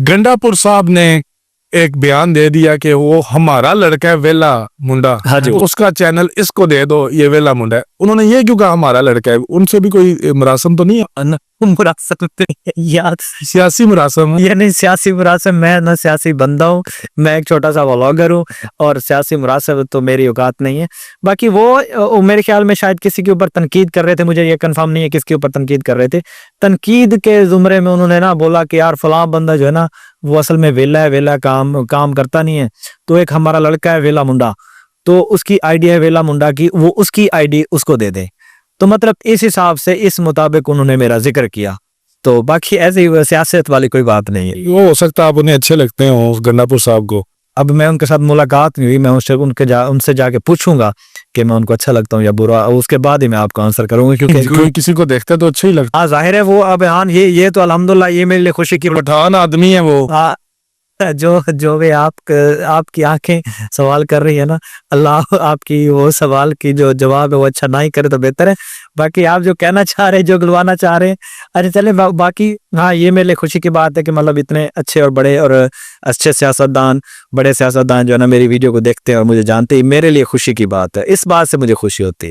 गंडापुर साहब ने एक बयान दे दिया कि वो हमारा लड़का है वेला मुंडा, हाँ जी। तो उसका चैनल इसको दे दो, ये वेला मुंडा है। उन्होंने ये क्यों कहा हमारा लड़का है? उनसे भी कोई मुरासम तो नहीं है? मुरासम याद सियासी मुरासम है? ये नहीं सियासी मुरासम, मैं ना सियासी बंदा हूँ, मैं एक छोटा सा व्लॉगर हूँ और सियासी मुरासम तो मेरी औकात नहीं है। बाकी वो मेरे ख्याल में शायद किसी के ऊपर तनकीद कर रहे थे, मुझे ये कंफर्म नहीं है किसके ऊपर तनकीद कर रहे थे। तनकीद के जुमरे में उन्होंने ना बोला कि यार फलां बंदा जो है ना वो असल में वेला है, वेला काम करता नहीं है, तो एक हमारा लड़का है वेला मुंडा, तो उसकी आईडी है वेला मुंडा की, वो उसकी आईडी उसको दे दे। तो मतलब इस हिसाब से इस मुताबिक उन्होंने मेरा जिक्र किया। तो बाकी ऐसे ही सियासत वाली कोई बात नहीं है। वो हो सकता है आप उन्हें अच्छे लगते हो गंडापुर साहब को। अब मैं उनके साथ मुलाकात नहीं हुई, मैं उनसे जाके पूछूंगा कि मैं उनको अच्छा लगता हूँ या बुरा, उसके बाद ही मैं आपको आंसर करूंगा, क्योंकि कोई किसी को देखता तो अच्छा ही लगता। हाँ जाहिर है वो अब हाँ ये तो अल्हम्दुलिल्लाह ये मेरे लिए खुशी की पठान आदमी है वो। हाँ, जो भी आपकी आंखें सवाल कर रही है ना, अल्लाह आपकी वो सवाल की जो जवाब है वो अच्छा ना ही करे तो बेहतर है। बाकी आप जो कहना चाह रहे हैं, जो गलवाना चाह रहे हैं, अरे चले बाकी हाँ ये मेरे लिए खुशी की बात है कि मतलब इतने अच्छे और बड़े और अच्छे बड़े सियासतदान जो है ना मेरी वीडियो को देखते हैं और मुझे जानते हैं, मेरे लिए खुशी की बात है, इस बात से मुझे खुशी होती है।